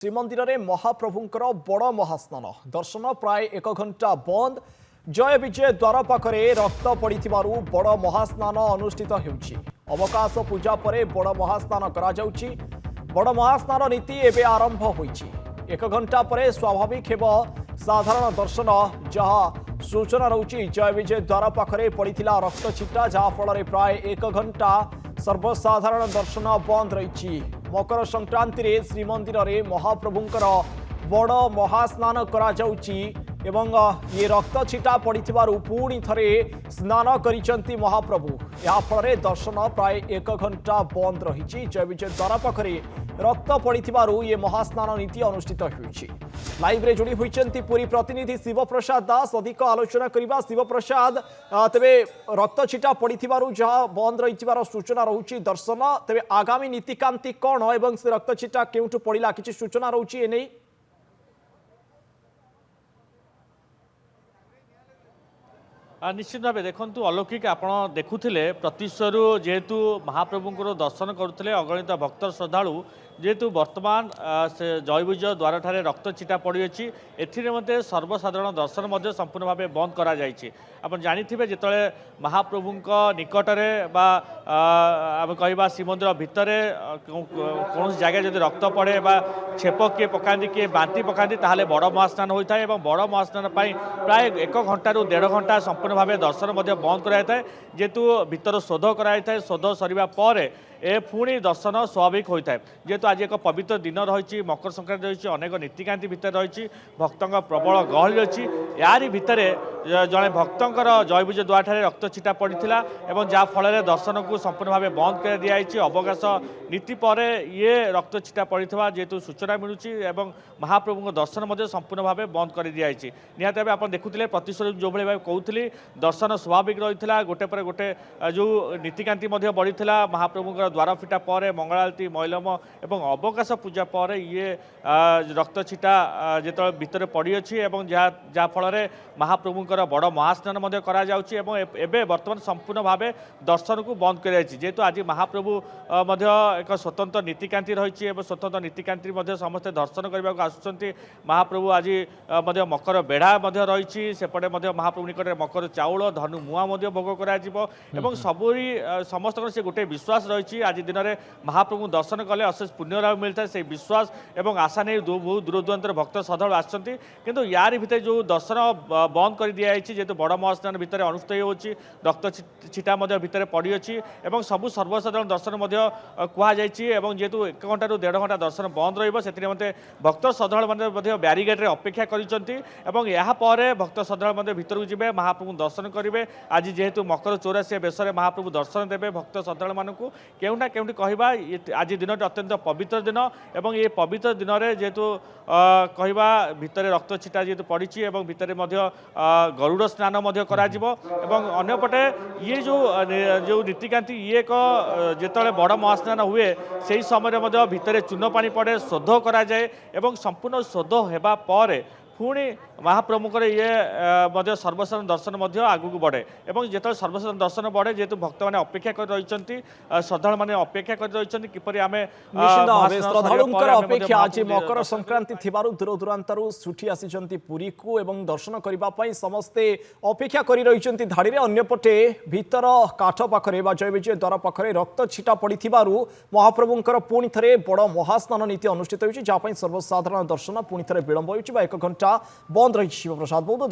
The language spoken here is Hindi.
श्रीमंदिर में महाप्रभुंकर बड़ महास्नान दर्शन प्राय 1 घंटा बंद। जय विजय द्वार पाखरे रक्त पड़ी बड़ महास्नान अनुष्ठित होउछि। अवकाश पूजा पर बड़ महास्नान करा जाउछि। बड़ महास्नान नीति एवं आरंभ होइछि। 1 घंटा पर स्वाभाविक हेब साधारण दर्शन। जहाँ सूचना रहुछि जय विजय द्वार पाखरे पड़िथिला रक्त छिटा, जहाँ फल प्राय 1 घंटा सर्वसाधारण दर्शन बंद रही। मकर संक्रांति रे श्रीमंदिर रे महाप्रभुंकर बड़ महास्नान करा जाउछि एवं ये रक्त छिटा पड़िथिबारु पुणी थरे स्नान करिसंती महाप्रभु। या फल दर्शन प्राय 1 घंटा बंद रही। जय विजय द्वार पाखरे रक्त पड़िथिबारु ये महास्नान नीति अनुष्ठित होइछि। लाइव रे जोड़ी होइचंती पुरी प्रतिनिधि शिवप्रसाद दास। अधिक आलोचना करिबा शिवप्रसाद, तबे रक्त छिटा पड़िथिबारु जहाँ बंद रहिथिबार सूचना रहुछि दर्शन, तबे आगामी नीतिकांति कोन एवं से रक्त छिटा केउठु पड़िला किछि सूचना रहुछि एनै? निश्चित भाव देखु अलौकिक आपण देखुले प्रतिश्वरू जेहेतु महाप्रभुंर दर्शन करुले अगणित भक्त श्रद्धालु जेहेतु वर्तमान से जय विजय द्वार ठारे रक्त छिटा पड़ी अच्छी एथिरे सर्वसाधारण दर्शन संपूर्ण भाव बंद करा जायछि। आपण जानिथिबे जेतळे महाप्रभु निकटरे बा आम कहवा श्रीमंदिर भितर कौन जगह जब रक्त पड़े बा छेप किए पकाती किए बांती पकाती ताहले बड़ महास्नान होता है। बड़ महास्नान प्राय 1 घंटा रु 1.5 घंटा संपूर्ण भाव दर्शन बंद कराए जेहेतु भितर शोध कराए। शोध सरिबा पर ए पुणी दर्शन स्वाभाविक होता है। जेहेतु आज एक पवित्र दिन रही, मकर संक्रांति रही, अनेक नीतिकांति भितर रही, भक्तों प्रबल गहली अच्छी। यारी भितर जड़े भक्तर जय विजय द्वार ठारे रक्त छिटा पड़ता और जहाँफल दर्शन को संपूर्ण भाव बंद कर दिखाई। अवकाश नीति पर ये रक्त छिटा पड़ा जेहेतु सूचना मिलूँ और महाप्रभु दर्शन संपूर्ण भाव बंद कर दिखाई। निहत भाव आप देखुले प्रतिश्वरी जो भाई कहूली दर्शन स्वाभाविक रही है। गोटे पर गोटे जो नीतिकांति बढ़ी महाप्रभु द्वार फिटा पर मंगलारती मैलम एवं अवकाश पूजा पर ये रक्त छिटा जो भितर पड़ी अच्छी जहाँफल महाप्रभुंर बड़ महास्नान करा जाउछि एवं एबे वर्तमान संपूर्ण भाव दर्शन को बंद कर जेहेतु आज महाप्रभु एक स्वतंत्र नीतिकांति रही। स्वतंत्र नीतिकांति समस्ते दर्शन करने को आसुच्चंती। महाप्रभु आज मकर बेढ़ा रही सेपटे महाप्रभु निकट मकर चाउल धनु मुआ भोग कर सबरी समस्त से गोटे विश्वास रही। आज दिन में महाप्रभु दर्शन कले अशेष पुण्य लाभ मिलता है। से विश्वास और आशा नहीं बहुत दूर दूरांतर भक्त श्रद्धालु आसछंती। किंतु यार भीतर जो दर्शन बंद कर दिया जेहेतु बड़ महास्नान भितर अनुष्ठित होछि, रक्त छिटा भितर पड़ी अच्छी और सबू सर्वसाधारण दर्शन कहुई। जेहेतु 1 घंटा रु 1.5 घंटा दर्शन बंद रही भक्त श्रद्धालु मैंने ब्यारिकेड अपेक्षा कर भक्त श्रद्धालु भितर को जी महाप्रभु दर्शन करेंगे। आज जेहेतु मकर 84 बेश महाप्रभु दर्शन देवे भक्त श्रद्धालु मानू केउना केउटी कहवा आज दिन अत्यंत पवित्र दिन और ये पवित्र दिन में जेहेतु कहवा भितर रक्त छिटा जेहेतु पड़ी भितर गरुड़ स्नान अंपटे ये जो नीतिकांति ये एक जिते बड़ महास्नान हुए से समय भितर चून पानी पड़े शोध कराए और संपूर्ण शोध होगा पर पुणी महाप्रभुंर ये सर्वसाधारण दर्शन आगू बढ़े और जो सर्वसाधारण दर्शन बढ़े जेहेतु भक्त मैंने अपेक्षा कर रही श्रद्धा मैंने अपेक्षा कर रही किपर आम अपेक्षा आज मकर संक्रांति थिबारु दूर दूरांतरु छुटी आसी पुरी को एवं दर्शन करने समस्ते अपेक्षा कर रही धाड़ी। अंपटे भीतर काठ पाखरे जय विजय द्वार पाखरे रक्त छिटा पड़िथिबारु महाप्रभुंकर पुणी थे बड़ महास्नान नीति अनुष्ठित होइछि, जहाँ सर्वसाधारण दर्शन पुणी थे विलंब होइछि। 1 घंटा बंद रही। शिवप्रसाद बहुत